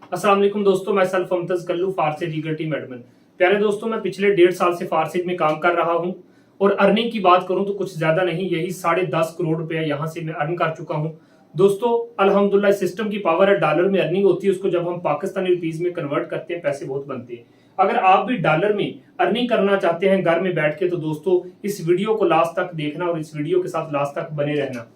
अस्सलाम वालेकुम दोस्तों, मैं सेल्फ मुमतज कल्लू फारसेज ईगर टीम एडमिन। प्यारे दोस्तों, मैं पिछले 1.5 साल से फारसेज में काम कर रहा हूं और अर्निंग की बात करूं तो कुछ ज्यादा नहीं, यही 10.5 करोड़ रुपया यहां से मैं अर्न कर चुका हूं। दोस्तों अल्हम्दुलिल्लाह, सिस्टम की पावर है। डॉलर में अर्निंग होती है, उसको जब हम पाकिस्तानी रुपीज में कन्वर्ट करते हैं पैसे बहुत बनते हैं। अगर आप भी डॉलर में अर्निंग करना चाहते हैं घर में बैठ के, तो दोस्तों इस वीडियो को लास्ट तक देखना और इस वीडियो के साथ लास्ट तक बने रहना।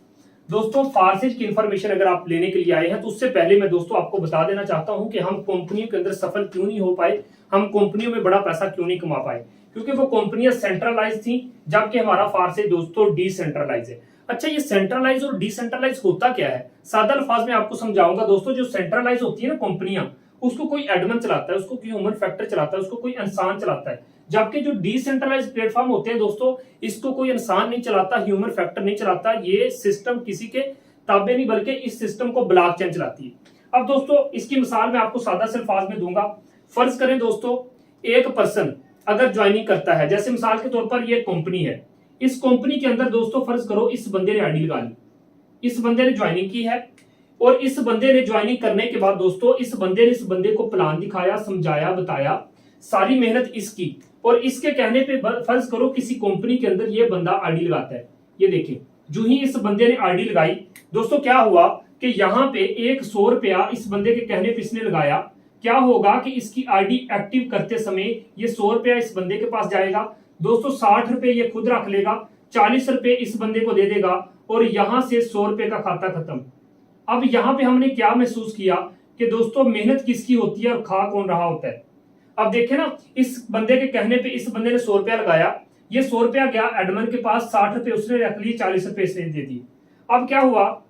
दोस्तों फारसेज की इंफॉर्मेशन अगर आप लेने के लिए आए हैं तो उससे पहले मैं दोस्तों आपको बता देना चाहता हूं कि हम कंपनियों के अंदर सफल क्यों नहीं हो पाए, हम कंपनियों में बड़ा पैसा क्यों नहीं कमा पाए। क्योंकि वो कंपनियां सेंट्रलाइज थी, जबकि हमारा फारसेज दोस्तों डिसेंट्रलाइज है। अच्छा, ये सेंट्रलाइज और डिसेंट्रलाइज होता क्या है, सादा अल्फाज में आपको समझाऊंगा। दोस्तों जो सेंट्रलाइज होती है ना कंपनियां, उसको कोई एडमिन चलाता है, उसको कोई ह्यूमन फैक्टर चलाता है, उसको कोई इंसान चलाता है। जबकि जो डिसेंट्रलाइज प्लेटफॉर्म होते हैं दोस्तों, इसको कोई इंसान नहीं चलाता, ह्यूमन फैक्टर नहीं चलाता, ये सिस्टम किसी के ताबे नहीं, बल्कि इस सिस्टम को ब्लॉकचेन चलाती है। अब दोस्तों इसकी मिसाल मैं आपको सादा से अल्फाज में दूंगा। फर्ज करें दोस्तों, एक पर्सन अगर ज्वाइनिंग करता है, जैसे मिसाल के तौर पर ये कंपनी है, इस कंपनी के अंदर दोस्तों फर्ज करो इस बंदे ने आईडी लगा ली, इस बंदे ने ज्वाइनिंग की है, और इस बंदे ने ज्वाइनिंग करने के बाद दोस्तों इस बंदे ने इस बंदे को प्लान दिखाया, समझाया, बताया, सारी मेहनत इसकी, और इसके कहने पे फर्ज करो किसी कंपनी के अंदर ये बंदा आईडी लगाता है। ये देखें, जो ही इस बंदे ने आईडी लगाई दोस्तों, क्या हुआ कि यहाँ पे 100 रुपया इस बंदे के कहने पे इसने लगाया। क्या होगा कि इसकी आईडी एक्टिव करते समय ये 100 रुपया इस बंदे के पास जाएगा। दोस्तों 60 रुपए ये खुद रख लेगा, 40 रुपए इस बंदे को दे देगा, और यहां से 100 रुपए का खाता खत्म। अब यहाँ पे हमने क्या महसूस किया कि दोस्तों मेहनत किसकी होती है और खा कौन रहा होता है। अब देखे ना, इस बंदे के कहने पे इस बंदे ने 100 रुपया लगाया, ये 100 रुपया गया एडमिन के पास, 60 रुपए उसने रख लिए, 40 रुपए इसने दे दिए। अब क्या हुआ,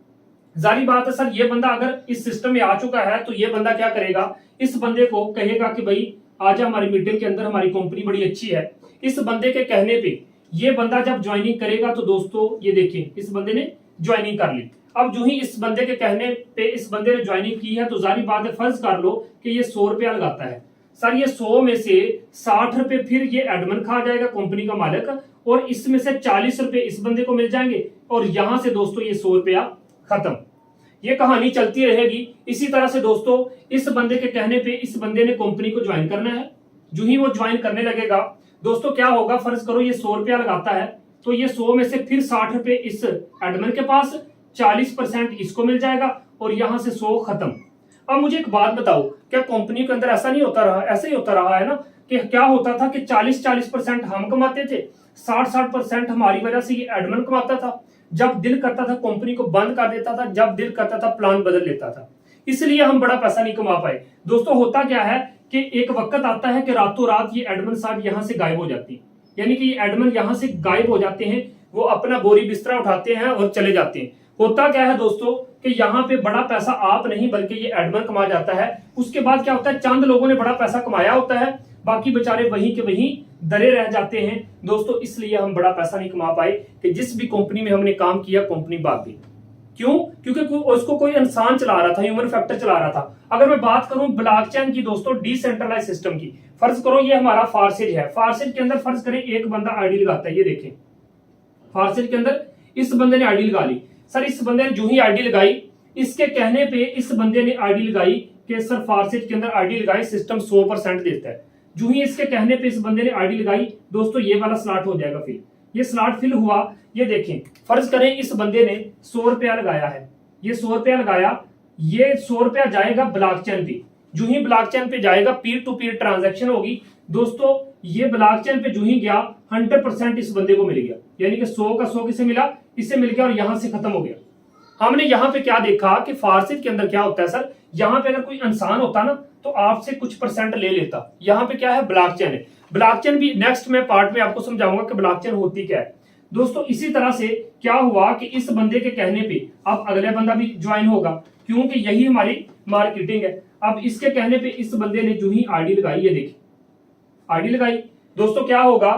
जारी बात है सर, ये बंदा अगर इस सिस्टम में आ चुका है तो ये बंदा क्या करेगा, इस बंदे को कहेगा कि भाई आजा हमारी मीटिंग के अंदर, हमारी कंपनी बड़ी अच्छी है। इस बंदे के कहने पे ये बंदा जब ज्वाइनिंग करेगा तो दोस्तों ये देखिए इस बंदे ने ज्वाइनिंग कर ली। अब जो ही इस बंदे के कहने पे इस बंदे ने ज्वाइनिंग की है, तो जारी बात है, फर्ज कर लो कि ये 100 रुपया लगाता है। सर ये 100 में से 60 रुपए फिर ये एडमिन खा जाएगा, कंपनी का मालिक, और इसमें से 40 रुपए इस बंदे को मिल जाएंगे, और यहां से दोस्तों ये 100 रुपया खत्म। ये कहानी चलती रहेगी। इसी तरह से दोस्तों इस बंदे के कहने पे इस बंदे ने कंपनी को ज्वाइन करना है। जो ही वो ज्वाइन करने लगेगा दोस्तों क्या होगा, फर्ज करो ये 100 रुपया लगाता है, तो ये 100 में से फिर 60 रुपए इस एडमिन के पास, 40% इसको मिल जाएगा, और यहां से 100 खत्म। अब मुझे एक बात बताओ, क्या कंपनी के अंदर ऐसा नहीं होता रहा, ऐसा ही होता रहा है ना, कि क्या होता था कि 40% हम कमाते थे, 60% हमारी वजह से ये एडमिन कमाता था। जब दिल करता था कंपनी को बंद कर देता था, जब दिल करता था प्लान बदल लेता था, इसलिए हम बड़ा पैसा नहीं कमा पाए। दोस्तों होता क्या है कि एक वक्त आता है कि रातों रात ये एडमिन साहब यहां से गायब हो जाती है, यानी कि ये एडमिन यहां से गायब हो जाते हैं, वो अपना बोरी बिस्तरा उठाते हैं और चले जाते हैं। होता क्या है दोस्तों कि यहाँ पे बड़ा पैसा आप नहीं बल्कि ये एडमिन कमा जाता है। उसके बाद क्या होता है, चंद लोगों ने बड़ा पैसा कमाया होता है, बाकी बेचारे वहीं के वहीं दरे रह जाते हैं। दोस्तों इसलिए हम बड़ा पैसा नहीं कमा पाए कि जिस भी कंपनी में हमने काम किया कंपनी भाग गई। क्यों? क्योंकि उसको कोई इंसान चला रहा था, ह्यूमन फैक्टर चला रहा था। अगर मैं बात करूं ब्लॉकचेन की दोस्तों, डिसेंट्रलाइज सिस्टम की, फर्ज करो ये हमारा फारसेज है। फारसेज के अंदर फर्ज करें एक बंदा आईडी लगाता है, ये देखें फारसेज के अंदर इस बंदे ने आईडी लगा ली। सर इस बंदे ने जो ही आईडी लगाई, इसके कहने पे इस बंदे ने आईडी लगाई कि सर फारसेज के अंदर आईडी लगाई, सिस्टम 100% देता है। जो ही इसके कहने पे इस बंदे ने आईडी लगाई दोस्तों, ये वाला स्लॉट हो जाएगा फिल। ये स्लॉट फिल हुआ, ये देखें फर्ज करें इस बंदे ने 100 रुपया लगाया है, ये 100 रुपया लगाया, ये 100 रुपया जाएगा ब्लॉकचेन पे। जो ही ब्लॉकचेन पे जाएगा पीर टू पीर ट्रांजैक्शन होगी दोस्तों। ये ब्लॉकचेन पे जो ही गया 100% इस बंदे को मिल गया, यानी कि 100 का 100 किसे मिला, इससे मिल गया, और यहां से खत्म हो गया। हमने यहाँ पे क्या देखा कि फारसेज के अंदर क्या होता है सर, यहाँ पे अगर कोई इंसान होता ना तो आपसे कुछ % ले लेता। यहाँ पे क्या है, ब्लॉकचेन है। ब्लॉकचेन भी नेक्स्ट में पार्ट में आपको समझाऊंगा कि ब्लॉकचेन होती क्या है। दोस्तों इसी तरह से क्या हुआ कि इस बंदे के कहने पे अब अगले बंदा भी ज्वाइन होगा, क्योंकि यही हमारी मार्केटिंग है। अब इसके कहने पे इस बंदे ने जो ही आईडी लगाई, ये देखिए आईडी लगाई दोस्तों, क्या होगा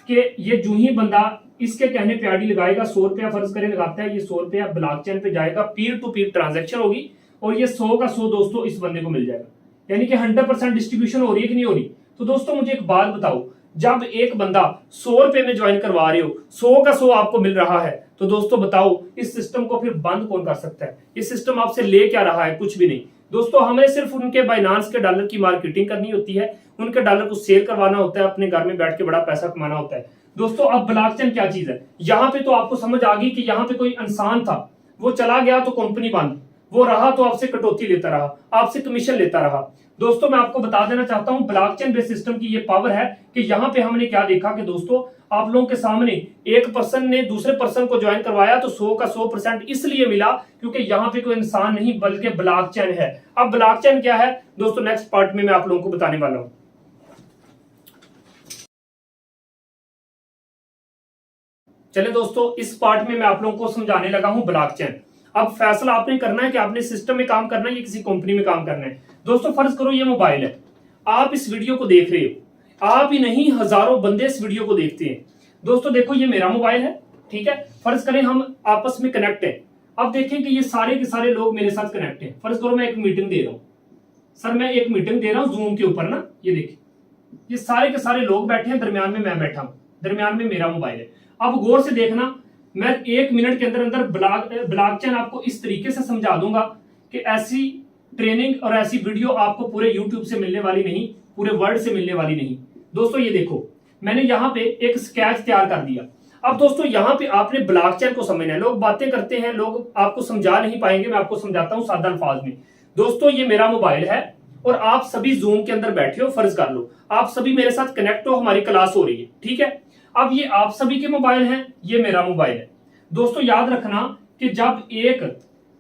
कि ये जो ही बंदा इसके कहने पे आईडी लगाएगा, 100 रुपया फर्ज करे लगाता है, ये 100 रुपया ब्लॉकचेन पे जाएगा, पीर टू पीर ट्रांजैक्शन होगी, और ये 100 का 100 दोस्तों इस बंदे को मिल जाएगा, यानी कि 100% डिस्ट्रीब्यूशन हो रही है कि नहीं हो रही। तो दोस्तों मुझे एक बात बताओ, जब एक बंदा 100 रुपए में ज्वाइन करवा रहे हो, 100 का 100 आपको मिल रहा है, तो दोस्तों बताओ इस सिस्टम को फिर बंद कौन कर सकता है। ये सिस्टम आपसे ले क्या रहा है, कुछ भी नहीं। दोस्तों हमें सिर्फ उनके बाइनांस के डॉलर की मार्केटिंग करनी होती है, उनके डॉलर को सेल करवाना होता है, अपने घर में बैठ के बड़ा पैसा कमाना होता है। दोस्तों अब ब्लॉकचेन क्या चीज है, यहाँ पे तो आपको समझ आ गई कि यहाँ पे कोई इंसान था, वो चला गया तो कंपनी बंद, वो रहा तो आपसे कटौती लेता रहा, आपसे कमीशन लेता रहा। दोस्तों मैं आपको बता देना चाहता हूं ब्लॉकचेन बेस्ड सिस्टम की ये पावर है कि यहाँ पे हमने क्या देखा कि दोस्तों आप लोगों के सामने एक पर्सन ने दूसरे पर्सन को ज्वाइन करवाया तो 100 का 100% इसलिए मिला क्योंकि यहाँ पे कोई इंसान नहीं बल्कि ब्लॉकचेन है। अब ब्लॉकचेन क्या है दोस्तों नेक्स्ट पार्ट में मैं आप लोगों को बताने वाला हूं। चले दोस्तों इस पार्ट में मैं आप लोगों को समझाने लगा हूं ब्लॉकचेन। अब फैसला आपने करना है कि आपने सिस्टम में काम करना है या किसी कंपनी में काम करना है। दोस्तों फर्ज करो ये मोबाइल है, आप इस वीडियो को देख रहे हो, आप ही नहीं हजारों बंदे इस वीडियो को देखते हैं। दोस्तों देखो ये मेरा मोबाइल है, ठीक है, फर्ज करें हम आपस में कनेक्ट है। अब देखें कि ये सारे के सारे लोग मेरे साथ कनेक्ट हैं। फर्ज करो मैं एक मीटिंग दे रहा हूं, सर मैं एक मीटिंग दे रहा हूं जूम के ऊपर ना, ये देखिए ये सारे के सारे लोग बैठे हैं, दरमियान में मैं बैठा हूं, दरमियान में मेरा मोबाइल है। अब गौर से देखना, मैं 1 मिनट के अंदर अंदर ब्लॉकचेन आपको इस तरीके से समझा दूंगा कि ऐसी ट्रेनिंग और ऐसी वीडियो आपको पूरे यूट्यूब से मिलने वाली नहीं, पूरे वर्ल्ड से मिलने वाली नहीं। दोस्तों ये देखो मैंने यहाँ पे एक स्केच तैयार कर दिया। अब दोस्तों यहाँ पे आपने ब्लॉकचेन को समझना है। लोग बातें करते हैं, लोग आपको समझा नहीं पाएंगे, मैं आपको समझाता हूँ सादा अल्फाज में। दोस्तों ये मेरा मोबाइल है और आप सभी जूम के अंदर बैठे हो, फर्ज कर लो आप सभी मेरे साथ कनेक्ट हो, हमारी क्लास हो रही है, ठीक है। अब ये आप सभी के मोबाइल हैं, ये मेरा मोबाइल है। दोस्तों याद रखना कि जब एक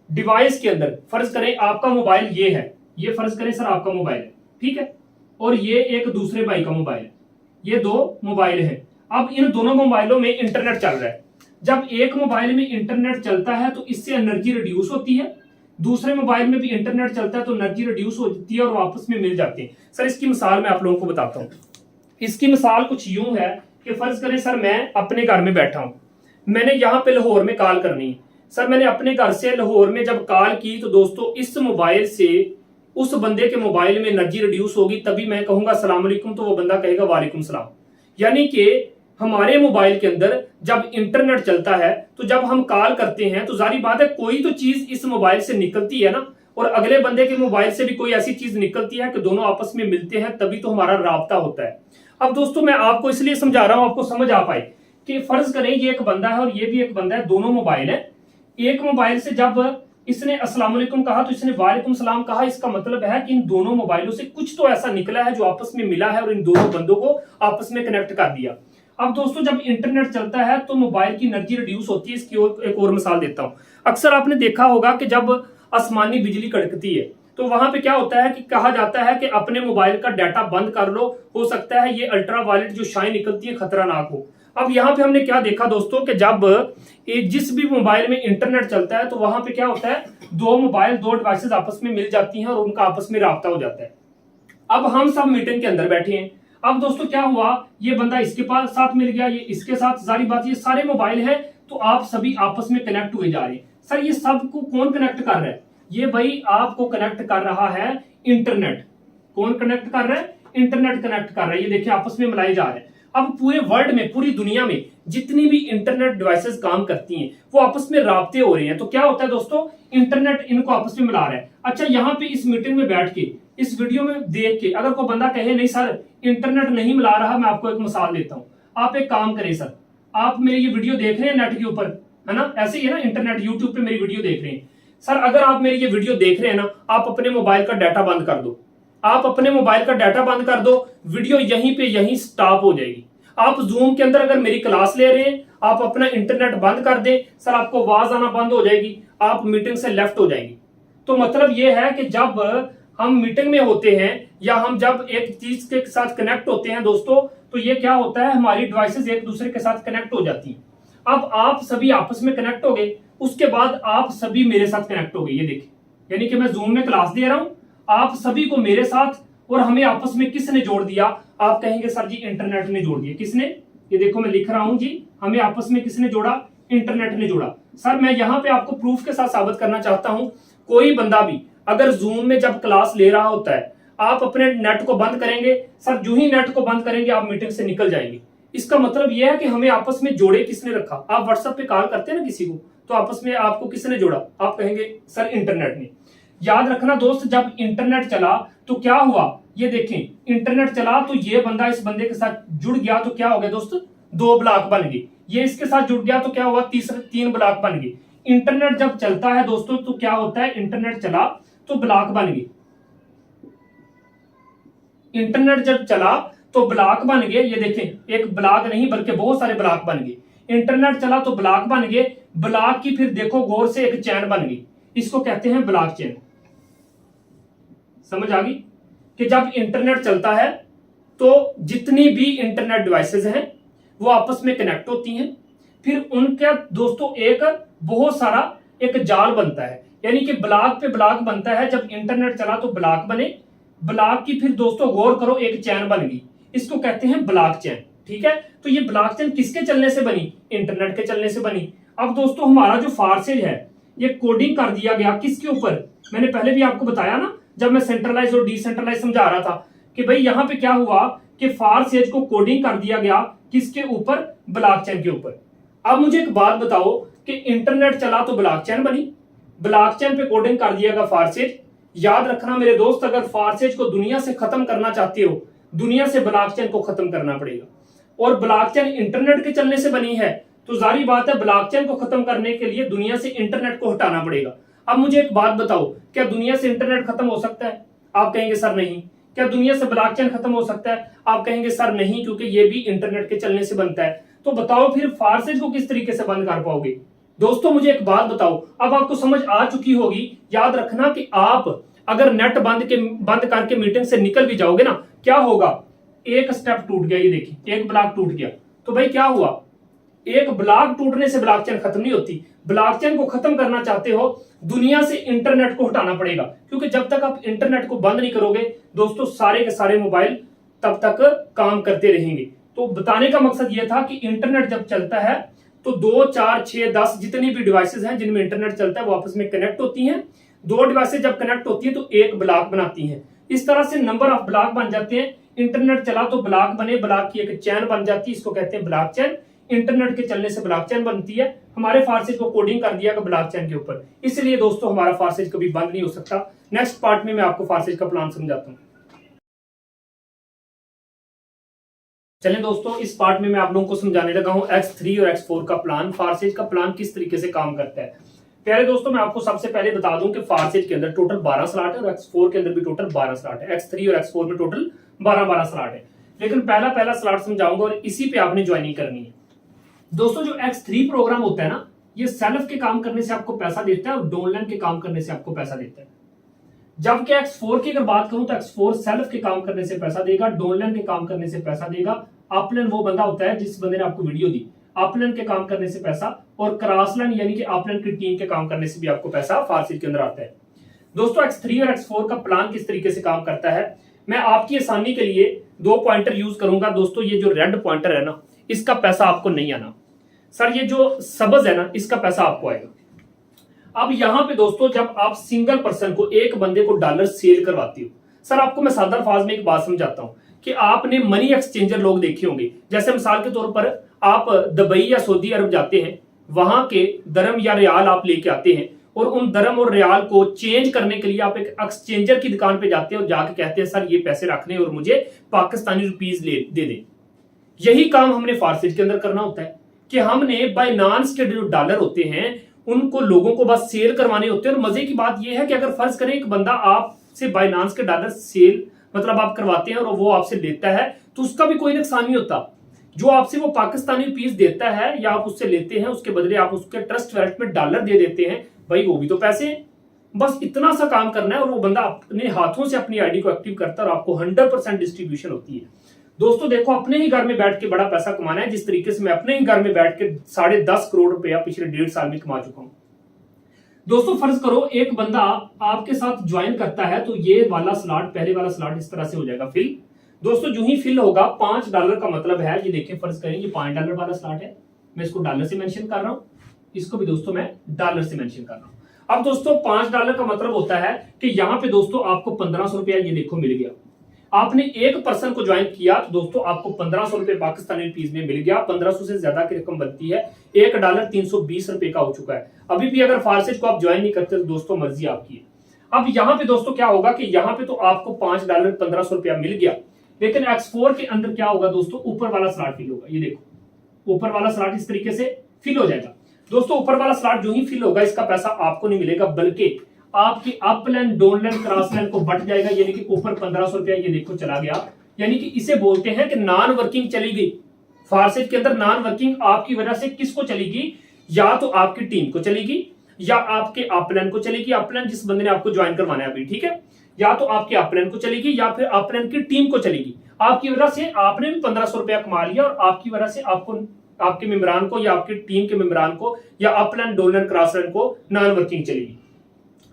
डिवाइस के अंदर फर्ज करें आपका मोबाइल ये है, ये फर्ज करें सर आपका मोबाइल है, ठीक है, और ये एक दूसरे भाई का मोबाइल है, ये 2 मोबाइल है। अब इन दोनों मोबाइलों में इंटरनेट चल रहा है। जब एक मोबाइल में इंटरनेट चलता है तो इससे एनर्जी रिड्यूस होती है, दूसरे मोबाइल में भी इंटरनेट चलता है तो एनर्जी रिड्यूस होती है और वापस में मिल जाती है। सर इसकी मिसाल मैं आप लोगों को बताता हूं। इसकी मिसाल कुछ यूं है कि फर्ज करें सर मैं अपने घर में बैठा हूं, मैंने यहां पे लाहौर में कॉल करनी है। सर मैंने अपने घर से लाहौर में जब कॉल की तो दोस्तों इस मोबाइल से उस बंदे के मोबाइल में एनर्जी रिड्यूस होगी, तभी मैं कहूंगा अस्सलाम वालेकुम तो वो बंदा कहेगा वालेकुम सलाम। यानी कि हमारे मोबाइल के अंदर जब इंटरनेट चलता है तो जब हम कॉल करते हैं तो जारी बात है कोई तो चीज इस मोबाइल से निकलती है ना, और अगले बंदे के मोबाइल से भी कोई ऐसी चीज निकलती है कि दोनों आपस में मिलते हैं, तभी तो हमारा राब्ता होता है। अब दोस्तों मैं आपको इसलिए समझा रहा हूं आपको समझ आ पाए कि फर्ज करें ये एक बंदा है और ये भी एक बंदा है, दोनों मोबाइल है। एक मोबाइल से जब इसने अस्सलाम वालेकुम कहा तो इसने वालेकुम सलाम कहा, इसका मतलब है कि इन दोनों मोबाइलों से कुछ तो ऐसा निकला है जो आपस में मिला है और इन दोनों बंदों को आपस में कनेक्ट कर दिया। अब दोस्तों जब इंटरनेट चलता है तो मोबाइल की एनर्जी रिड्यूस होती है। इसकी एक और मिसाल देता हूं। अक्सर आपने देखा होगा कि जब आसमानी बिजली कड़कती है तो वहां पे क्या होता है कि कहा जाता है कि अपने मोबाइल का डाटा बंद कर लो, हो सकता है ये अल्ट्रा वायलेट जो शाइन निकलती है खतरनाक हो। अब यहाँ पे हमने क्या देखा दोस्तों कि जब जिस भी मोबाइल में इंटरनेट चलता है तो वहां पे क्या होता है, 2 मोबाइल 2 डिवाइसेस आपस में मिल जाती हैं और उनका आपस में राब्ता हो जाता है। अब हम सब मीटिंग के अंदर बैठे हैं। अब दोस्तों क्या हुआ, ये बंदा इसके पास साथ मिल गया, ये इसके साथ, जारी बात ये सारे मोबाइल है तो आप सभी आपस में कनेक्ट हुए जा रहे हैं। सर ये सब को कौन कनेक्ट कर रहा है, ये भाई आपको कनेक्ट कर रहा है इंटरनेट। कौन कनेक्ट कर रहा है, इंटरनेट कनेक्ट कर रहा है। ये देखिए आपस में मिलाए जा रहे हैं। अब पूरे वर्ल्ड में, पूरी दुनिया में जितनी भी इंटरनेट डिवाइसेस काम करती हैं वो आपस में राब्ते हो रहे हैं। तो क्या होता है दोस्तों, इंटरनेट इनको आपस में मिला रहा है। अच्छा यहाँ पे इस मीटिंग में बैठ के, इस वीडियो में देख के अगर कोई बंदा कहे नहीं सर इंटरनेट नहीं मिला रहा, मैं आपको एक मिसाल देता हूं। आप एक काम करें सर, आप मेरी ये वीडियो देख रहे हैं नेट के ऊपर, है ना, ऐसे ही है ना, इंटरनेट यूट्यूब पे मेरी वीडियो देख रहे हैं। सर अगर आप मेरी ये वीडियो देख रहे हैं ना, आप अपने मोबाइल का डाटा बंद कर दो, आप अपने मोबाइल का डाटा बंद कर दो, वीडियो यहीं पे यहीं स्टॉप हो जाएगी। आप जूम के अंदर अगर मेरी क्लास ले रहे हैं, आप अपना इंटरनेट बंद कर दें, सर आपको आवाज आना बंद हो जाएगी, आप मीटिंग से लेफ्ट हो जाएंगी। तो मतलब ये है कि जब हम मीटिंग में होते हैं या हम जब एक चीज के साथ कनेक्ट होते हैं दोस्तों, तो ये क्या होता है, हमारी डिवाइसेस एक दूसरे के साथ कनेक्ट हो जाती हैं। अब आप सभी आपस में कनेक्ट हो गए, उसके बाद आप सभी मेरे साथ कनेक्ट हो गए। ये देखिए, यानी कि मैं जूम में क्लास दे रहा हूं, आप सभी को मेरे साथ, और हमें आपस में किसने जोड़ दिया, आप कहेंगे सर जी इंटरनेट ने जोड़ दिया। किसने, ये देखो मैं लिख रहा हूं जी, हमें आपस में किसने जोड़ा, इंटरनेट ने जोड़ा। सर मैं यहां पे आपको प्रूफ के साथ साबित करना चाहता हूं, कोई बंदा भी अगर जूम में जब क्लास ले रहा होता है, आप अपने नेट को बंद करेंगे, सर जो ही नेट को बंद करेंगे आप मीटिंग से निकल जाएंगे। इसका मतलब यह है कि हमें आपस में जोड़े किसने रखा। आप व्हाट्सएप पे कॉल करते हैं ना किसी को, तो आपस में आपको किसने जोड़ा, आप कहेंगे सर इंटरनेट ने। याद रखना दोस्त, जब इंटरनेट चला तो क्या हुआ, ये देखें इंटरनेट चला तो ये बंदा इस बंदे के साथ जुड़ गया तो क्या हो गया दोस्त, 2 ब्लॉक बन गए। ये इसके साथ जुड़ गया तो क्या हुआ, 3 ब्लॉक बन गए। इंटरनेट जब चलता है दोस्तों तो क्या होता है, इंटरनेट चला तो ब्लॉक बन गए। इंटरनेट जब चला तो ब्लॉक बन गए, ये देखें एक ब्लॉक नहीं बल्कि बहुत सारे ब्लॉक बन गए। इंटरनेट चला तो ब्लॉक बन गए, ब्लॉक की फिर देखो गौर से एक चैन बन गई, इसको कहते हैं ब्लॉक चेन। समझ आ गई कि जब इंटरनेट चलता है तो जितनी भी इंटरनेट डिवाइसेस हैं वो आपस में कनेक्ट होती हैं, फिर उनका दोस्तों एक बहुत सारा एक जाल बनता है, यानी कि ब्लॉक पे ब्लॉक बनता है। जब इंटरनेट चला तो ब्लॉक बने, ब्लॉक की फिर दोस्तों गौर करो एक चैन बन गई, इसको कहते हैं ब्लॉक चैन। ठीक है, तो ये ब्लॉक चेन किसके चलने से बनी, इंटरनेट के चलने से बनी। अब दोस्तों हमारा जो फारसेज है ये कोडिंग कर दिया गया किसके ऊपर, मैंने पहले भी आपको बताया ना जब मैं सेंट्रलाइज और डिसेंट्रलाइज समझा रहा था कि भाई यहां पे क्या हुआ कि फारसेज को कोडिंग कर दिया गया किसके ऊपर, ब्लॉकचेन के ऊपर। अब मुझे एक बात बताओ कि इंटरनेट चला तो ब्लॉकचेन बनी, ब्लॉकचेन पे कोडिंग कर दिया गया फारसेज। याद रखना मेरे दोस्त, अगर फारसेज को दुनिया से खत्म करना चाहते हो, दुनिया से ब्लॉकचेन को खत्म करना पड़ेगा। और ब्लॉकचेन इंटरनेट के चलने से बनी है तो जारी बात है ब्लॉकचेन को खत्म करने के लिए दुनिया से इंटरनेट को हटाना पड़ेगा। अब मुझे एक बात बताओ, क्या दुनिया से इंटरनेट खत्म हो सकता है, आप कहेंगे सर नहीं। क्या दुनिया से ब्लॉकचेन खत्म हो सकता है, आप कहेंगे सर नहीं, क्योंकि ये भी इंटरनेट के चलने से बनता है। तो बताओ फिर फारसेज को किस तरीके से बंद कर पाओगे। दोस्तों मुझे एक बात बताओ, अब आपको समझ आ चुकी होगी। याद रखना कि आप अगर नेट बंद करके मीटिंग से निकल भी जाओगे ना, क्या होगा, एक स्टेप टूट गया, ये देखिए एक ब्लॉक टूट गया, तो भाई क्या हुआ, एक ब्लॉक टूटने से ब्लॉकचेन खत्म नहीं होती। ब्लॉकचेन को खत्म करना चाहते हो, दुनिया से इंटरनेट को हटाना पड़ेगा, क्योंकि जब तक आप इंटरनेट को बंद नहीं करोगे दोस्तों सारे के सारे मोबाइल तब तक काम करते रहेंगे। तो बताने का मकसद यह था कि इंटरनेट जब चलता है तो 2, 4, 6, 10 जितनी भी डिवाइसेस हैं जिनमें इंटरनेट चलता है वो आपस में कनेक्ट होती हैं। 2 डिवाइसेस जब कनेक्ट होती है तो एक ब्लॉक बनाती हैं। इस तरह से नंबर ऑफ ब्लॉक बन जाते हैं। इंटरनेट चला तो ब्लॉक बने, ब्लॉक की एक चैन बन जाती है, इसको कहते हैं ब्लॉक चैन। इंटरनेट के चलने से ब्लॉक चैन बनती है। हमारे फारसेज को कोडिंग कर दिया ब्लॉक चैन के ऊपर, इसलिए दोस्तों हमारा फारसेज कभी बंद नहीं हो सकता। नेक्स्ट पार्ट में मैं आपको फारसेज का प्लान समझाता हूँ। चलें दोस्तों, इस पार्ट में मैं आप लोगों को समझाने लगा हूं X3 और X4 का प्लान, फारसेज का प्लान किस तरीके से काम करता है। प्यारे दोस्तों मैं आपको सबसे पहले बता दूं कि फारसेज के अंदर टोटल 12 स्लॉट है और X4 के अंदर भी टोटल 12 स्लॉट है। X3 और X4 में टोटल 12 स्लॉट है, लेकिन पहला स्लॉट समझाऊंगा और इसी पे आपने ज्वाइनिंग करनी है। दोस्तों जो X3 प्रोग्राम होता है ना, ये सेल्फ के काम करने से आपको पैसा देता है और डाउनलाइन के काम करने से आपको पैसा देता है। जबकि X4 की अगर बात करूं तो X4 सेल्फ के काम करने से पैसा देगा, डाउनलाइन के काम करने से पैसा देगा। अपलाइन वो बंदा होता है जिस बंदे ने आपको वीडियो दी, अपलाइन के काम करने से पैसा, और क्रॉसलाइन यानी कि अपलाइन की टीम के काम करने से भी आपको पैसा फारसेज के अंदर आता है। दोस्तों X3 और X4 का प्लान किस तरीके से काम करता है, मैं आपकी आसानी के लिए 2 पॉइंटर यूज करूंगा। दोस्तों ये जो रेड पॉइंटर है ना, इसका पैसा आपको नहीं आना सर, ये जो सब्ज है ना इसका पैसा आपको आएगा। अब यहां पे दोस्तों जब आप सिंगल पर्सन को, एक बंदे को डॉलर सेल करवाती हो, सर आपको मैं सादा अल्फाज में एक बात समझाता हूं कि आपने मनी एक्सचेंजर लोग देखे होंगे। जैसे मिसाल के तौर पर आप दुबई या सऊदी अरब जाते हैं, वहां के दरम या रियाल आप लेके आते हैं और उन दरम और रियाल को चेंज करने के लिए आप एक एक्सचेंजर की दुकान पे जाते हैं और जाके कहते हैं सर ये पैसे रखने और मुझे पाकिस्तानी रुपीज दे दें। यही काम हमने फारसेज के अंदर करना होता है कि हमने बाइनांस के जो डॉलर होते हैं उनको लोगों को बस सेल करवाने होते हैं। और मजे की बात यह है कि अगर फर्ज करें एक बंदा आपसे बाइनांस के डॉलर सेल मतलब आप करवाते हैं और वो आपसे लेता है तो उसका भी कोई नुकसान नहीं होता। जो आपसे वो पाकिस्तानी रुपीज देता है या आप उससे लेते हैं, उसके बदले आप उसके ट्रस्ट वॉलेट में डॉलर दे देते हैं, भाई वो भी तो पैसे हैं। बस इतना सा काम करना है और वो बंदा अपने हाथों से अपनी आईडी को एक्टिव करता है और आपको 100% डिस्ट्रीब्यूशन होती है। दोस्तों देखो, अपने ही घर में बैठ के बड़ा पैसा कमाना है, जिस तरीके से मैं अपने ही घर में बैठ के 10.5 करोड़ रुपया पिछले 1.5 साल में कमा चुका हूं। दोस्तों फर्ज करो एक बंदा आपके साथ ज्वाइन करता है तो ये वाला स्लॉट, पहले वाला स्लॉट इस तरह से हो जाएगा फिल। दोस्तों जो ही फिल होगा $5 का मतलब है, ये देखिए फर्ज करें ये $5 वाला स्लॉट है, मैं इसको डॉलर से मेंशन कर रहा हूं, इसको भी दोस्तों मैं डॉलर से मेंशन कर रहा हूं। अब दोस्तों $5 का मतलब होता है कि यहां पे दोस्तों आपको 1500 रुपया ये देखो मिल गया। आपने एक पर्सन को ज्वाइन किया तो दोस्तों आपको 1500 रुपए पाकिस्तानी रुपीज में मिल गया। 1500 से ज्यादा की रकम बनती है, $1 320 रुपए का हो चुका है। अभी भी अगर फारसेज को आप ज्वाइन नहीं करते तो दोस्तों मर्जी आपकी है। अब यहाँ पे दोस्तों क्या होगा कि यहाँ पे तो आपको $5 ₹1500 मिल गया, लेकिन X4 के अंदर क्या होगा दोस्तों, ऊपर वाला स्लॉट फिल होगा। ये देखो ऊपर वाला स्लॉट इस तरीके से फिल हो जाएगा दोस्तों। ऊपर वाला स्लॉट जो ही फिल होगा इसका पैसा आपको नहीं मिलेगा, बल्कि आपकी up line, down line, cross line को बट जाएगा, यानी कि ऊपर ₹1500 ये देखो चला गया। यानी कि इसे बोलते हैं कि नॉन वर्किंग चली गई। फारसेट के अंदर नॉन वर्किंग आपकी वजह से किसको चलेगी, या तो आपकी टीम को चलेगी, या आपके अपलाइन को चलेगी। अपलाइन जिस बंदे ने आपको ज्वाइन करवाना है अभी, ठीक है, या तो आपके अपलाइन को चलेगी या फिर अपलाइन की टीम को चलेगी। आपकी वजह से आपने भी ₹1500 कमा लिया, और आपकी वजह से आपको, आपके मेंबरान को या आपकी टीम के मेंबरान को या अपलाइन, डाउनलाइन, क्रॉस लाइन को नॉन वर्किंग चलेगी।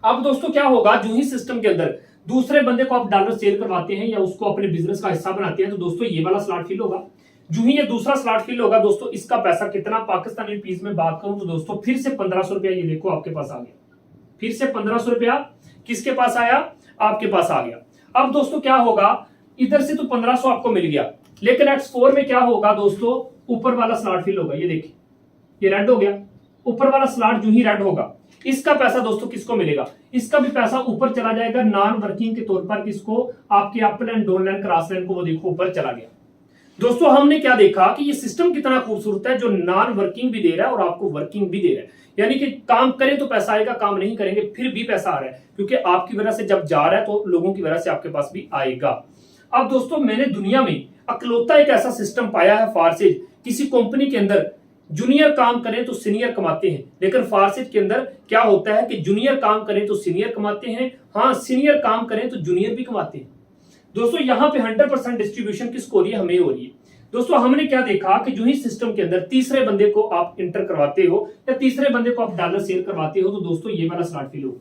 अब दोस्तों क्या होगा, जो ही सिस्टम के अंदर दूसरे बंदे को आप डॉलर सेल करवाते हैं या उसको अपने बिजनेस का हिस्सा बनाते हैं, तो दोस्तों ये वाला स्लॉट फिल होगा। जो ही ये दूसरा स्लॉट फिल होगा दोस्तों, इसका पैसा कितना, पाकिस्तानी रुपीस में बात करूं तो दोस्तों फिर से ₹1500 ये देखो आपके पास आ गया। फिर से ₹1500 किसके पास आया, आपके पास आ गया। अब दोस्तों क्या होगा, इधर से तो 1500 आपको मिल गया, लेकिन X4 में क्या होगा दोस्तों, ऊपर वाला स्लॉट फिल होगा। ये देखिए ये रेड हो गया, ऊपर वाला स्लॉट जो ही रेड होगा, इसका पैसा दोस्तों किसको मिलेगा, इसका भी पैसा ऊपर चला जाएगा नॉन वर्किंग के तौर पर। किसको, आपके अपलाइन, डाउनलाइन, क्रॉस लाइन को, वो देखो ऊपर चला गया। दोस्तों हमने क्या देखा कि ये सिस्टम कितना खूबसूरत है, जो नॉन वर्किंग भी दे रहा है और आपको वर्किंग भी दे रहा है। यानी कि काम करें तो पैसा आएगा, काम नहीं करेंगे फिर भी पैसा आ रहा है, क्योंकि आपकी वजह से जब जा रहा है तो लोगों की वजह से आपके पास भी आएगा। अब दोस्तों मैंने दुनिया में अकलौता एक ऐसा सिस्टम पाया है फारसेज, किसी कंपनी के अंदर जूनियर काम करें तो सीनियर कमाते हैं, लेकिन फारसेज के अंदर क्या होता है कि जूनियर काम करें तो सीनियर कमाते हैं, हाँ सीनियर काम करें तो जूनियर भी कमाते हैं। दोस्तों यहाँ पे 100% डिस्ट्रीब्यूशन किसको हो रही है, हमें हो रही है। दोस्तों हमने क्या देखा कि जो ही सिस्टम के अंदर तीसरे बंदे को आप इंटर करवाते हो या तीसरे बंदे को आप डॉलर सेल करवाते हो, तो दोस्तों ये वाला स्लॉट फिल होगा।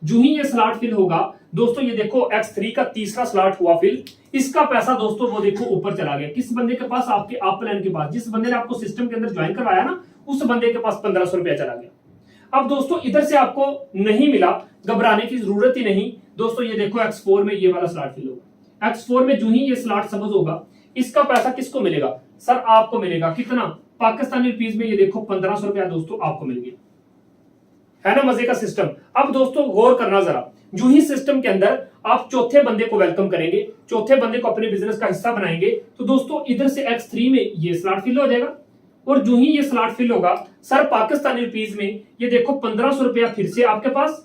जो ही ये स्लॉट फिल होगा दोस्तों, ये देखो X3 का तीसरा स्लॉट हुआ फिल, इसका पैसा दोस्तों वो देखो ऊपर चला गया। किस बंदे के पास, आपके अपलाइन के पास, जिस बंदे ने आपको सिस्टम के अंदर ज्वाइन करवाया ना, उस बंदे के पास ₹1500 चला गया। अब दोस्तों इधर से आपको नहीं मिला, घबराने की जरूरत ही नहीं दोस्तों। ये देखो X4 में ये वाला स्लॉट फिल होगा। X4 में जो ही ये स्लॉट समझ होगा, इसका पैसा किसको मिलेगा, सर आपको मिलेगा। कितना, पाकिस्तानी रुपीस में ये देखो ₹1500 दोस्तों आपको मिल गया, है ना मजे का सिस्टम। अब दोस्तों गौर करना जरा, जो ही सिस्टम के अंदर आप चौथे बंदे को वेलकम करेंगे, चौथे बंदे को अपने बिजनेस का हिस्सा बनाएंगे, तो दोस्तों इधर से X3 में ये स्लॉट फिल हो जाएगा। और जो ही ये स्लॉट फिल होगा सर, पाकिस्तानी रुपीस में ये देखो ₹1500 फिर से आपके पास,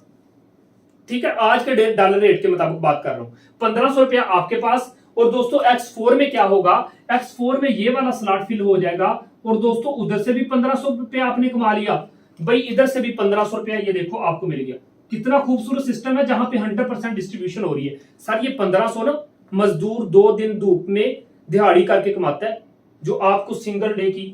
ठीक है, आज के डॉलर रेट के मुताबिक बात कर रहा हूं, ₹1500 आपके पास। और दोस्तों X4 में क्या होगा, X4 में ये वाला स्लॉट फिल हो जाएगा, और दोस्तों उधर से भी ₹1500 आपने कमा लिया भाई, इधर से भी ₹1500 ये देखो आपको मिल गया। कितना खूबसूरत सिस्टम है, जहां पे 100% डिस्ट्रीब्यूशन हो रही है। सर ये 1500 ना मजदूर 2 दिन धूप में दिहाड़ी करके कमाता है, जो आपको सिंगल डे की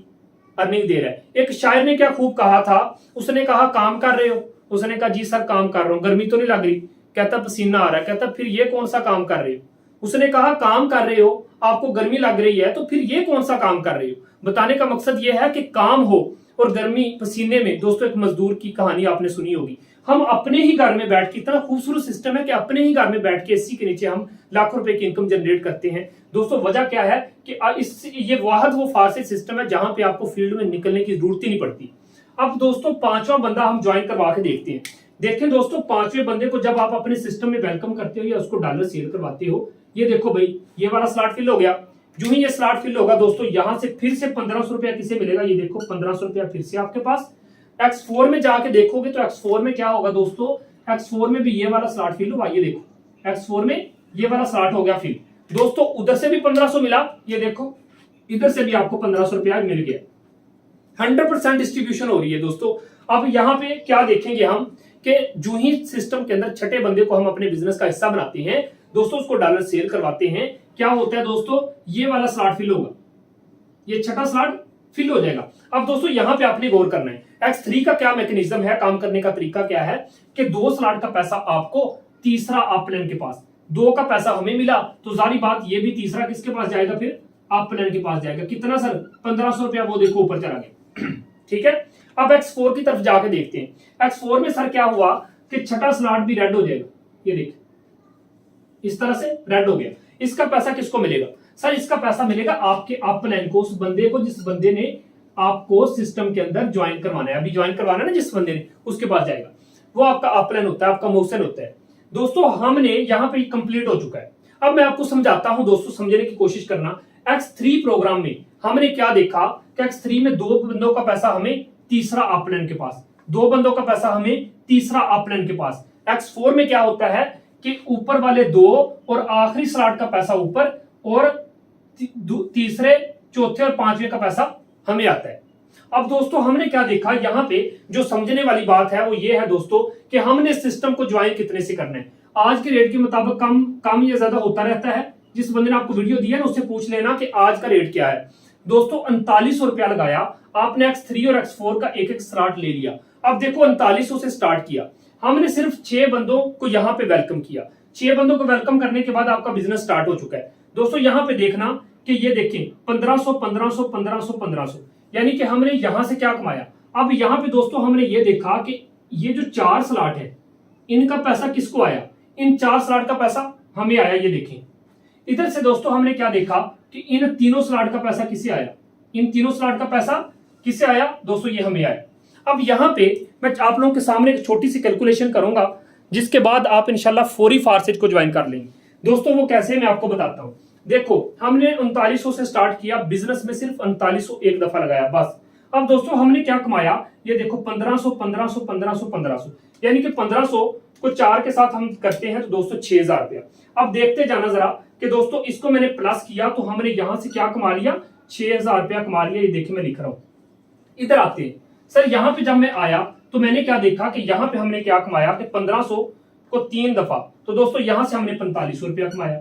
अर्निंग दे रहा है। एक शायर ने क्या खूब कहा था, उसने कहा काम कर रहे हो, उसने कहा जी सर काम कर रहा हूं, गर्मी तो नहीं लग रही, कहता पसीना आ रहा है, कहता फिर ये कौन सा काम कर रहे हो। उसने कहा काम कर रहे हो, आपको गर्मी लग रही है, तो फिर ये कौन सा काम कर रहे हो। बताने का मकसद ये है कि काम हो और गर्मी पसीने में, दोस्तों एक मजदूर की कहानी आपने सुनी होगी। हम अपने ही घर में बैठ के, इतना खूबसूरत सिस्टम है कि अपने ही घर में बैठ के एसी के नीचे हम लाखों रुपए की इनकम जनरेट करते हैं। दोस्तों वजह क्या है कि ये वाहद वो फारसी सिस्टम है जहां पे आपको फील्ड में निकलने की जरूरत ही नहीं पड़ती। अब दोस्तों पांचवा बंदा हम ज्वाइन करवा के देखते हैं। देखें दोस्तों, पांचवें बंदे को जब आप अपने सिस्टम में वेलकम करते हो या उसको डॉलर सेल करवाते हो, ये देखो भाई ये वाला स्लॉट फिल हो गया। जो ही ये स्लॉट फिल होगा दोस्तों, यहां से फिर से ₹1500 किसे मिलेगा, ये देखो ₹1500 फिर से आपके पास। X4 में जाके देखोगे तो X4 में क्या होगा दोस्तों, X4 में भी ये वाला स्लॉट फिल हुआ। ये देखो X4 में ये वाला स्लॉट हो गया फिल दोस्तों, उधर से भी 1500 मिला, ये देखो इधर से भी आपको ₹1500 मिल गया। 100% डिस्ट्रीब्यूशन हो रही है दोस्तों। अब यहाँ पे क्या देखेंगे हम कि जो ही सिस्टम के अंदर छठे बंदे को हम अपने बिजनेस का हिस्सा बनाते हैं दोस्तों, उसको डॉलर सेल करवाते हैं, क्या होता है दोस्तों, ये वाला स्लॉट फिल होगा, ये छठा स्लॉट फिल हो जाएगा। अब दोस्तों यहाँ पे आपने गौर करना है, X3 का क्या मैकेनिज्म है, काम करने का तरीका क्या है कि 2 स्लॉट का पैसा आपको, तीसरा अपलाइन के पास, 2 का पैसा हमें मिला, तो जारी बात ये भी तीसरा किसके पास जाएगा, फिर अपलाइन के पास जाएगा। कितना सर, ₹1500, वो देखो ऊपर चला गया। ठीक है, अब X4 की तरफ जाके देखते हैं। X4 में सर क्या हुआ कि छठा स्लॉट भी रेड हो जाएगा, ये देखिए इस तरह से रेड हो गया। इसका पैसा किसको मिलेगा, सर इसका पैसा मिलेगा आपके अपलाइन को, उस बंदे को जिस बंदे ने आपको सिस्टम के अंदर ज्वाइन करवाना है, अभी ज्वाइन करवाना है ना जिस बंदे ने, उसके पास जाएगा। वो आपका अपलाइन होता है, आपका मोशन होता है। दोस्तों हमने यहां पे कंप्लीट हो चुका है। अब मैं आपको समझाता हूं दोस्तों, समझने की कोशिश करना। X3 प्रोग्राम में हमने क्या देखा कि X3 में दो बंदों का पैसा हमें, तीसरा अपलाइन के पास, दो बंदों का पैसा हमें, तीसरा अपलाइन के पास। X4 में क्या होता है कि ऊपर वाले दो और आखिरी स्लॉट का पैसा ऊपर, और तीसरे, चौथे और पांचवें का पैसा हमें आता है। अब दोस्तों हमने क्या देखा, यहां पे जो समझने वाली बात है वो ये है दोस्तों कि हमने सिस्टम को ज्वाइन कितने से करना है। आज के रेट के मुताबिक कम या ज्यादा होता रहता है। जिस बंदे ने आपको वीडियो दिया ना उससे पूछ लेना कि आज का रेट क्या है। दोस्तों 3900 रुपया लगाया आपने, X3 और X4 का एक एक स्लॉट ले लिया। अब देखो 3900 से स्टार्ट किया हमने, सिर्फ 6 बंदों को यहां पे वेलकम किया। 6 बंदों को वेलकम करने के बाद आपका बिजनेस स्टार्ट हो चुका है। दोस्तों यहां पे देखना कि ये देखें 1500 1500 1500 1500, यानी कि हमने यहां से क्या कमाया। अब यहां पे दोस्तों हमने ये देखा कि ये जो 4 स्लॉट है इनका पैसा किसको आया, इन 4 स्लॉट का पैसा हमें आया। ये देखें इधर से दोस्तों हमने क्या देखा कि इन तीनों स्लॉट का पैसा किसे आया, इन तीनों स्लॉट का पैसा किसे आया दोस्तों, ये हमें आया। अब यहां पे मैं आप लोगों के सामने एक छोटी सी कैलकुलेशन करूंगा, जिसके बाद आप इंशाल्लाह फौरी फारसेज को ज्वाइन कर लेंगे। दोस्तों वो कैसे मैं आपको बताता हूं। देखो हमने 3900 से स्टार्ट किया, बिजनेस में सिर्फ 3900 एक दफा लगाया बस। अब दोस्तों हमने क्या कमाया, ये देखो 1500 1500 1500 1500, यानी कि 1500 को 4 के साथ हम करते हैं तो दोस्तों 6000 रुपया। अब देखते जाना जरा कि दोस्तों इसको मैंने प्लस किया तो हमने यहां से क्या कमा लिया, 6000 रुपया कमा लिया। ये देखिए मैं लिख रहा हूं, इधर आते हैं सर। यहां पे जब मैं आया तो मैंने क्या देखा कि यहां पे हमने क्या कमाया कि 1500 को 3 दफा, तो दोस्तों यहां से हमने 4500 रुपया कमाया।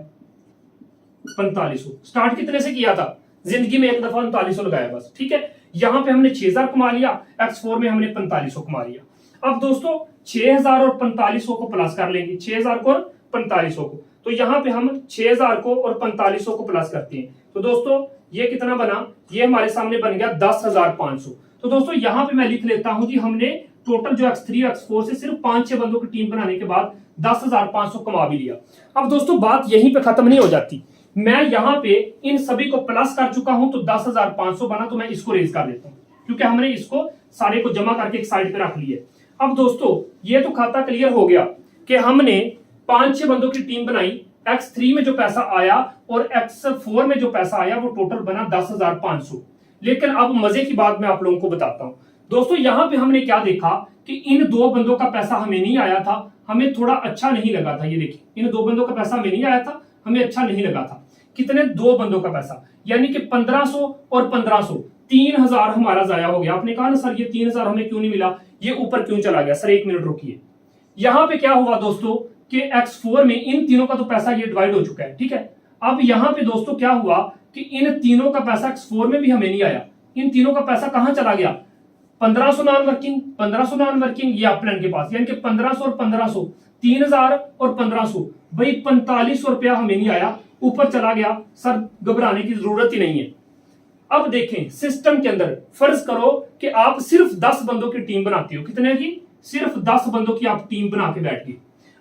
4500 स्टार्ट कितने से किया था, जिंदगी में एक दफा 3900 लगाया बस, ठीक है। यहां पे हमने 6000 कमा लिया, X4 में हमने 4500 कमा लिया। अब दोस्तों 6000 और 4500 को प्लस कर लेंगे, 6000 को और 4500 को, तो यहां पे हम 6000 को और 4500 को प्लस करते हैं तो दोस्तों ये कितना बना, ये हमारे सामने बन गया 10,500। तो दोस्तों यहां पे मैं लिख लेता हूं कि हमने टोटल जो X3 X4 से सिर्फ 5-6 बंदों की टीम बनाने के बाद 10,500 कमा भी लिया। अब दोस्तों बात यहीं पे खत्म नहीं हो जाती, मैं यहां पे इन सभी को प्लस कर चुका हूं तो 10,500 बना, तो मैं इसको रेज कर देता हूं क्योंकि हमने इसको सारे को जमा करके एक साइड पे रख लिया। अब दोस्तों ये तो खाता क्लियर हो गया कि हमने 5-6 बंदों की टीम बनाई, X3 में जो पैसा आया और X4 में जो पैसा आया वो टोटल बना 10,500। लेकिन अब मजे की बात मैं आप लोगों को बताता हूं। दोस्तों यहां पे हमने क्या देखा कि इन 2 बंदों का पैसा हमें नहीं आया था, हमें थोड़ा अच्छा नहीं लगा था। ये देखिए इन 2 बंदों का पैसा हमें नहीं आया था, हमें अच्छा नहीं लगा था। कितने, 2 बंदों का पैसा, यानी कि 1500 और 1500, 3000 हमारा जाया हो गया। आपने कहा ना सर ये 3000 हमें क्यों नहीं मिला, ये ऊपर क्यों चला गया। सर 1 मिनट रुकिए, यहां पे क्या हुआ दोस्तों कि X4 में इन तीनों का तो पैसा ये डिवाइड हो चुका है, ठीक है। अब यहां पे दोस्तों क्या हुआ कि इन तीनों का पैसा X4 में भी हमें नहीं आया, इन तीनों का पैसा कहां चला गया, 1500 नॉन वर्किंग, 1500 नॉन वर्किंग, ये अपलाइन के पास, यानी कि 1500 और 1500, 3000 और 1500, भाई 4500 रुपया हमें नहीं आया, ऊपर चला गया। सर घबराने की जरूरत ही नहीं है। अब देखें सिस्टम के अंदर फर्ज करो कि आप सिर्फ 10 बंदों की टीम बनाते हो, कितने की, सिर्फ 10 बंदों की आप टीम बना के बैठ गए।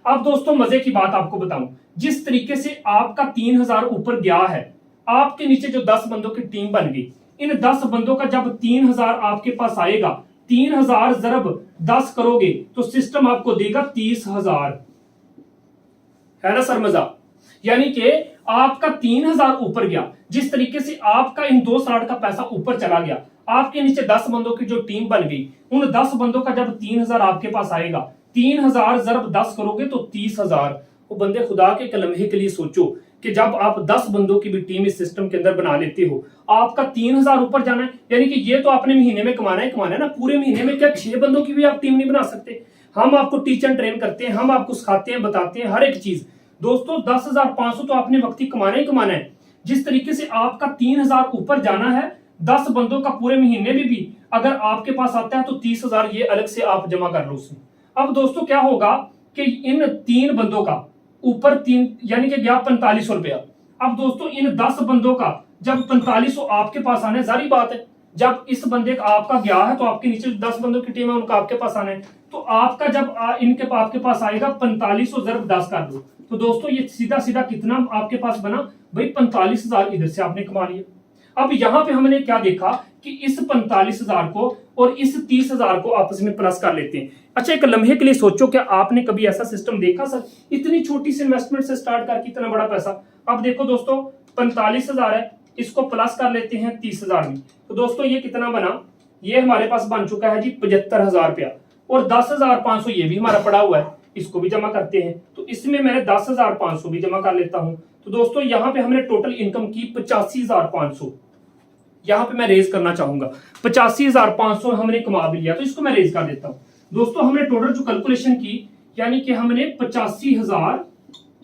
अब दोस्तों मजे की बात आपको बताऊं, जिस तरीके से आपका 3000 ऊपर गया है, आपके नीचे जो 10 बंदों की टीम बन गई, इन 10 बंदों का जब 3000 आपके पास आएगा, 3000 ज़रब 10 करोगे तो सिस्टम आपको देगा 30,000, है ना सर मजा। यानी कि आपका 3000 ऊपर गया, जिस तरीके से आपका इन 2 स्लॉट का पैसा ऊपर चला गया, आपके नीचे 10 बंदों की जो टीम बन गई, उन 10 बंदों का जब 3000 आपके पास आएगा, 3000 ज़रब 10 करोगे तो 30,000। वो बंदे खुदा के लम्हे के लिए सोचो कि जब आप 10 बंदों की भी टीम इस सिस्टम के अंदर बना लेते हो, आपका 3000 ऊपर जाना है। यानी कि ये तो आपने महीने में कमाना है ना, पूरे महीने में क्या 6 बंदों की भी आप टीम नहीं बना सकते। हम आपको टीच एंड ट्रेन करते हैं, हम आपको सिखाते हैं, बताते हैं हर एक चीज। दोस्तों 10,500 तो आपने वक्त ही कमाना है। जिस तरीके से आपका 3000 ऊपर जाना है, 10 बंदों का पूरे महीने में भी अगर आपके पास आता है तो 30,000 ये अलग से आप जमा कर लो उसमें। अब दोस्तों क्या होगा कि इन 3 बंदों का ऊपर 3 यानी कि गया 4500 रुपया। अब दोस्तों इन 10 बंदों का जब 4500 आपके पास आने, जारी बात है जब इस बंदे का आपका गया है तो आपके नीचे 10 बंदों की टीम है उनका आपके पास आना है, तो आपका जब इनके आपके पास आएगा 4500 ज़रब 10 कर दो, तो दोस्तों ये सीधा सीधा कितना आपके पास बना भाई 45,000 इधर से आपने कमा लिया। अब यहां पे हमने क्या देखा कि कि इस 45,000 को और इस 30,000 को आपस में प्लस कर लेते हैं। अच्छा, एक लम्हे के लिए सोचो, क्या आपने कभी ऐसा सिस्टम देखा सर, इतनी छोटी सी इन्वेस्टमेंट से स्टार्ट करके इतना बड़ा पैसा। अब देखो दोस्तों, 45,000 है, इसको प्लस कर लेते हैं 30,000 में, तो दोस्तों ये कितना बना, ये हमारे पास बन चुका है जी 75,000 रुपया, और 10,500 ये भी हमारा पड़ा हुआ है, इसको भी जमा करते हैं। तो इसमें मैंने 10,500 भी जमा कर लेता हूं। तो दोस्तों यहाँ पे हमने टोटल इनकम की 85,500, यहाँ पे मैं रेज करना चाहूंगा। 85,500 हमने कमा भी लिया, तो इसको मैं रेज कर देता हूँ। दोस्तों हमने टोटल जो कैलकुलेशन की, यानी कि हमने 85,000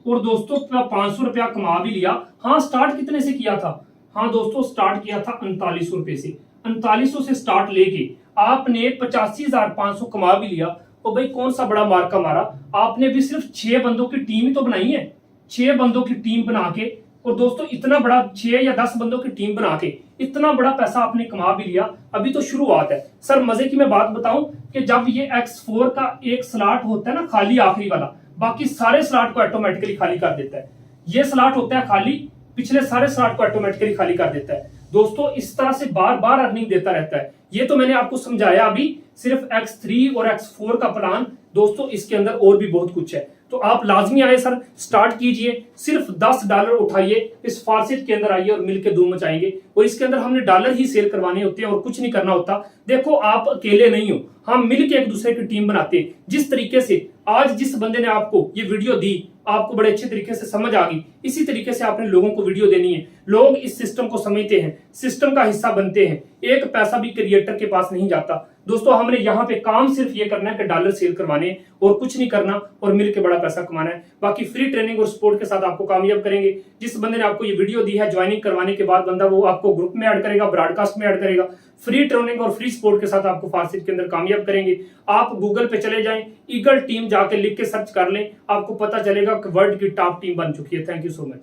और दोस्तों 500 रुपया कमा भी लिया। हाँ, स्टार्ट कितने से किया था, हाँ दोस्तों स्टार्ट किया था 3900 रुपए से। 3900 से स्टार्ट लेके आपने 85,500 कमा भी लिया। और भाई कौन सा बड़ा मार्का मारा, आपने भी सिर्फ 6 बंदों की टीम ही तो बनाई है। 6 बंदों की टीम बना के, और दोस्तों इतना बड़ा 6 या 10 बंदों की टीम बना के इतना बड़ा पैसा आपने कमा भी लिया। अभी तो शुरुआत है सर। मजे की मैं बात बताऊं कि जब ये X4 का एक स्लॉट होता है ना खाली, आखिरी वाला, बाकी सारे स्लॉट को ऑटोमेटिकली खाली कर देता है। ये स्लॉट होता है खाली, पिछले सारे स्लॉट को ऑटोमेटिकली खाली कर देता है। दोस्तों इस तरह से बार बार अर्निंग देता रहता है। ये तो मैंने आपको समझाया अभी सिर्फ X3 और X4 का प्लान। दोस्तों इसके अंदर और भी बहुत कुछ है, तो आप लाजमी आए सर, स्टार्ट कीजिए। सिर्फ $10 उठाइए, इस फार्सिट के अंदर आइए और मिलकर धूम मचाएंगे। और इसके अंदर हमने डॉलर ही सेल करवाने होते हैं और कुछ नहीं करना होता। देखो आप अकेले नहीं हो, हम मिलकर एक दूसरे की टीम बनाते हैं। जिस तरीके से आज जिस बंदे ने आपको ये वीडियो दी, आपको बड़े अच्छे तरीके से समझ आ गई, इसी तरीके से आपने लोगों को वीडियो देनी है। लोग इस सिस्टम को समझते हैं, सिस्टम का हिस्सा बनते हैं। एक पैसा भी क्रिएटर के पास नहीं जाता। दोस्तों हमने यहाँ पे काम सिर्फ ये करना है कि डॉलर सेल करवाने और कुछ नहीं करना, और मिलकर बड़ा पैसा कमाना है। बाकी फ्री ट्रेनिंग और सपोर्ट के साथ आपको कामयाब करेंगे। जिस बंदे ने आपको ये वीडियो दी है, ज्वाइनिंग करवाने के बाद बंदा वो आपको ग्रुप में ऐड करेगा, ब्रॉडकास्ट में ऐड करेगा। फ्री ट्रेनिंग और फ्री सपोर्ट के साथ आपको फार्सिट के अंदर कामयाब करेंगे। आप गूगल पे चले जाएं, ईगल टीम जाके लिख के सर्च कर लें, आपको पता चलेगा कि वर्ल्ड की टॉप टीम बन चुकी है। Thank you so much.